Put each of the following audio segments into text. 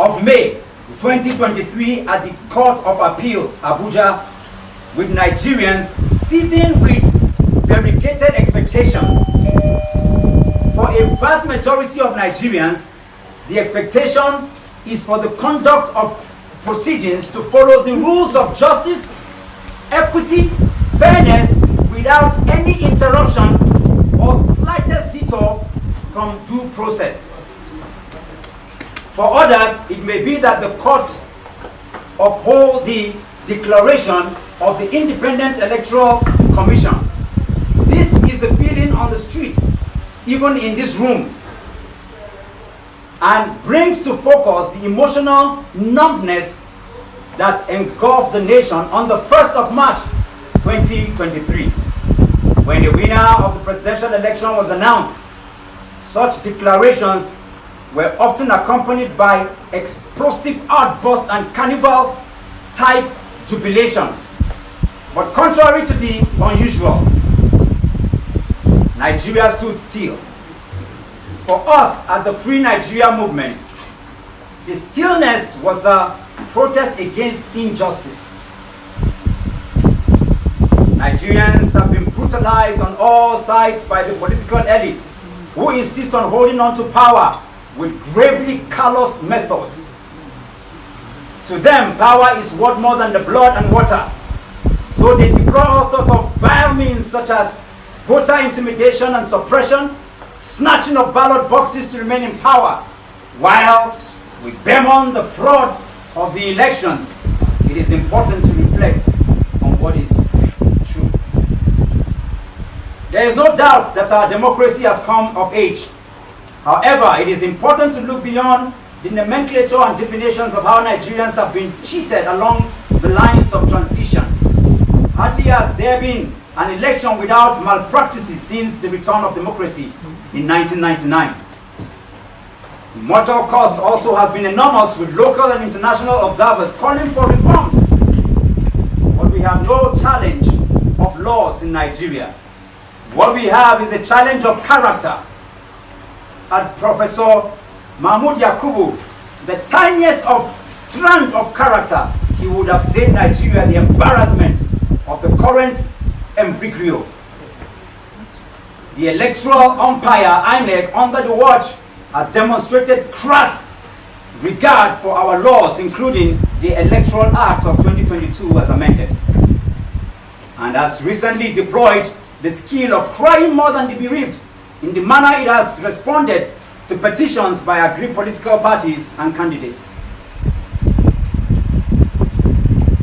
of May 2023 at the Court of Appeal, Abuja, with Nigerians seething with variegated expectations. For a vast majority of Nigerians, the expectation is for the conduct of proceedings to follow the rules of justice, equity, fairness, without any interruption or slightest detour from due process. For others, it may be that the court uphold the declaration of the Independent Electoral Commission. This is the feeling on the street, even in this room, and brings to focus the emotional numbness that engulfed the nation on the 1st of March 2023. When the winner of the presidential election was announced, such declarations were often accompanied by explosive outbursts and carnival-type jubilation. But contrary to the unusual, Nigeria stood still. For us at the Free Nigeria movement, the stillness was a protest against injustice. Nigerians have been brutalized on all sides by the political elite, who insist on holding on to power with gravely callous methods. To them, power is worth more than the blood and water. So they deploy all sorts of vile means such as voter intimidation and suppression, snatching of ballot boxes to remain in power. While we bemoan the fraud of the election, it is important to reflect on what is true. There is no doubt that our democracy has come of age. However, it is important to look beyond the nomenclature and definitions of how Nigerians have been cheated along the lines of transition. Hardly has there been an election without malpractices since the return of democracy in 1999. The mortal cost also has been enormous, with local and international observers calling for reforms. But we have no challenge of laws in Nigeria. What we have is a challenge of character. At Professor Mahmoud Yakubu, the tiniest of strand of character, he would have saved Nigeria the embarrassment of the current embryo. The electoral umpire, INEC, under the watch, has demonstrated crass regard for our laws, including the Electoral Act of 2022 as amended, and has recently deployed the skill of crying more than the bereaved in the manner it has responded to petitions by aggrieved political parties and candidates.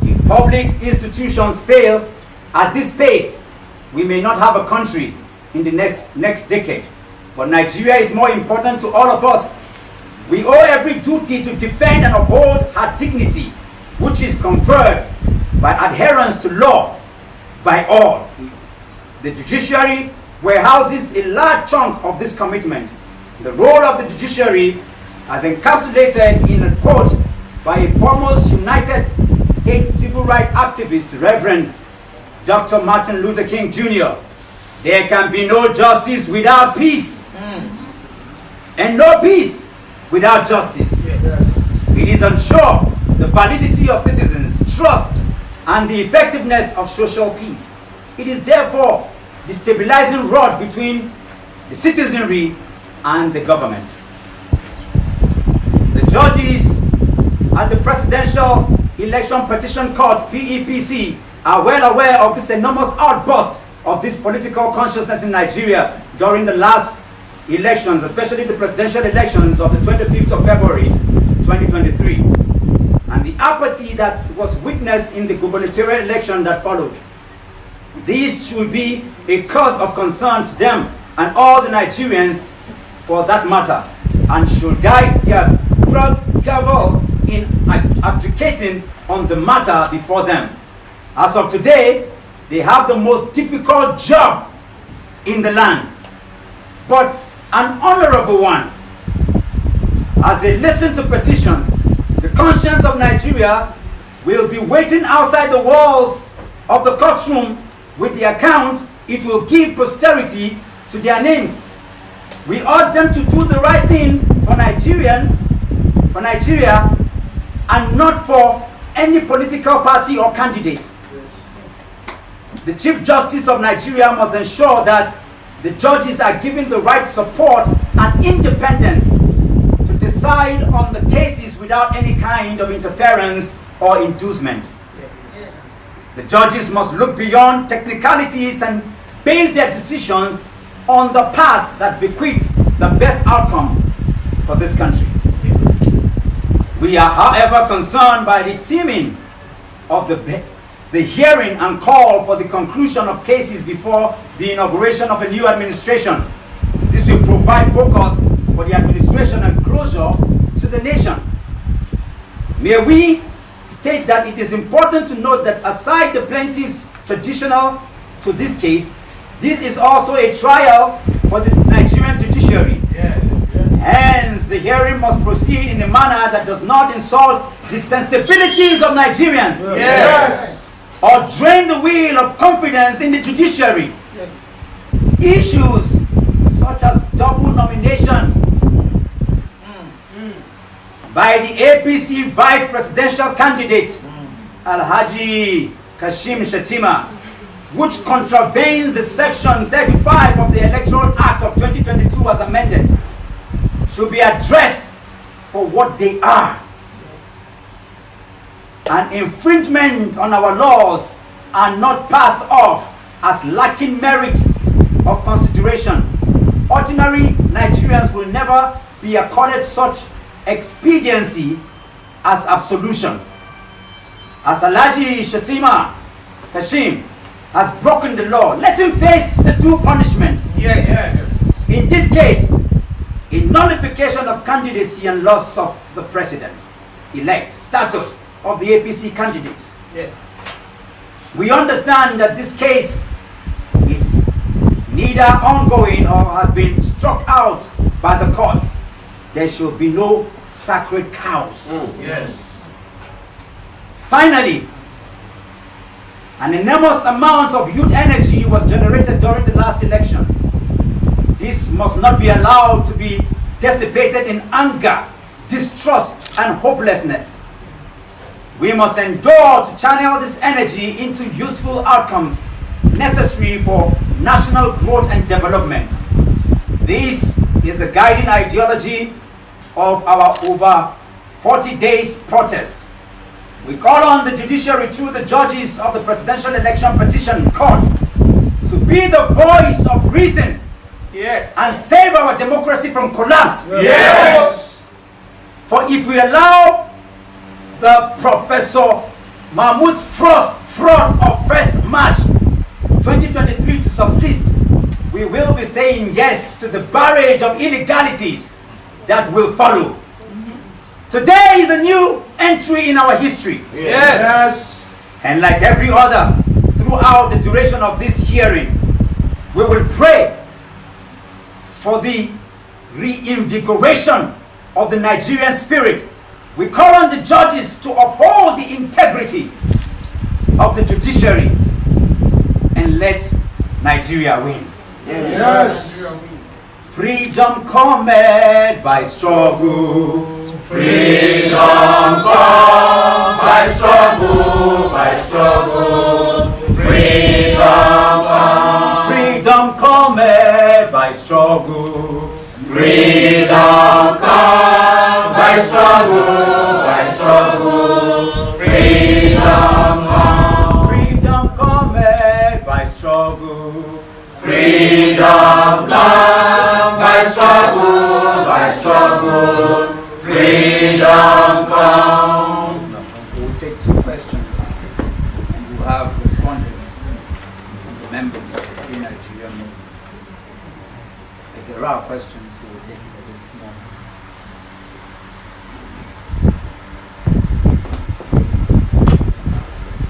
If public institutions fail at this pace, we may not have a country in the next decade. But Nigeria is more important to all of us. We owe every duty to defend and uphold her dignity, which is conferred by adherence to law by all. The judiciary warehouses a large chunk of this commitment. The role of the judiciary, as encapsulated in a quote by a foremost United States civil rights activist, Reverend Dr. Martin Luther King Jr., there can be no justice without peace, and no peace without justice. It is unsure the validity of citizens' trust and the effectiveness of social peace. It is therefore the stabilizing rod between the citizenry and the government. The judges at the Presidential Election Petition Court, PEPC, are well aware of this enormous outburst of this political consciousness in Nigeria during the last elections, especially the presidential elections of the 25th of February 2023, and the apathy that was witnessed in the gubernatorial election that followed. This should be a cause of concern to them and all the Nigerians for that matter, and should guide their gavel in abdicating on the matter before them. As of today, they have the most difficult job in the land, but an honorable one. As they listen to petitions, the conscience of Nigeria will be waiting outside the walls of the courtroom with the account it will give posterity to their names. We urge them to do the right thing for Nigerian for Nigeria and not for any political party or candidate. The Chief Justice of Nigeria must ensure that the judges are given the right support and independence to decide on the cases without any kind of interference or inducement. The judges must look beyond technicalities and base their decisions on the path that bequeaths the best outcome for this country. We are, however, concerned by the teaming of the hearing and call for the conclusion of cases before the inauguration of a new administration. This will provide focus for the administration and closure to the nation. May we state that it is important to note that aside the plaintiff's traditional to this case, this is also a trial for the Nigerian judiciary. Hence, the hearing must proceed in a manner that does not insult the sensibilities of Nigerians or drain the will of confidence in the judiciary. Issues such as double nomination by the APC vice presidential candidate Alhaji Kashim Shettima, which contravenes the section 35 of the Electoral Act of 2022 as amended, should be addressed for what they are. An infringement on our laws are not passed off as lacking merit of consideration. Ordinary Nigerians will never be accorded such expediency as absolution. As Alhaji Shettima Kashim has broken the law, let him face the due punishment. In this case, a nullification of candidacy and loss of the president-elect status of the APC candidate. We understand that this case is neither ongoing or has been struck out by the courts. There should be no sacred cows. Finally, an enormous amount of youth energy was generated during the last election. This must not be allowed to be dissipated in anger, distrust, and hopelessness. We must endure to channel this energy into useful outcomes necessary for national growth and development. This is the guiding ideology of our over 40 days protest. We call on the judiciary through the judges of the Presidential Election Petition Court to be the voice of reason and save our democracy from collapse. For if we allow the Professor Mahmoud's fraud of 1st March 2023 to subsist, we will be saying yes to the barrage of illegalities that will follow. Today is a new entry in our history. And like every other, throughout the duration of this hearing, we will pray for the reinvigoration of the Nigerian spirit. We call on the judges to uphold the integrity of the judiciary and let Nigeria win. Freedom cometh by struggle. Freedom come by struggle, by struggle. Freedom come. Freedom cometh by struggle. Freedom come by struggle, by struggle. Freedom come. Freedom cometh by struggle. Freedom come by struggle, by struggle. Freedom come. We'll take 2 questions and we'll have respondents from the members of the Free Nigeria movement. If there are questions, we will take it at this moment.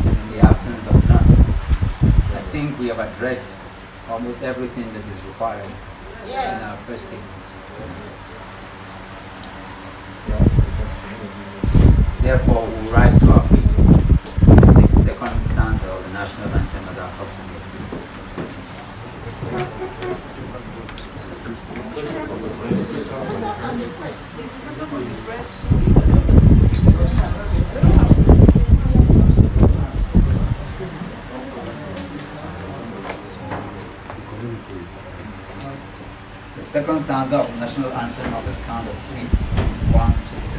In the absence of none, I think we have addressed almost everything that is required in our first statement. Therefore, we will rise to our feet and take the second stanza of the national anthem as our custom is. the second stanza of the national anthem of the count of 3. 1, 2, 3.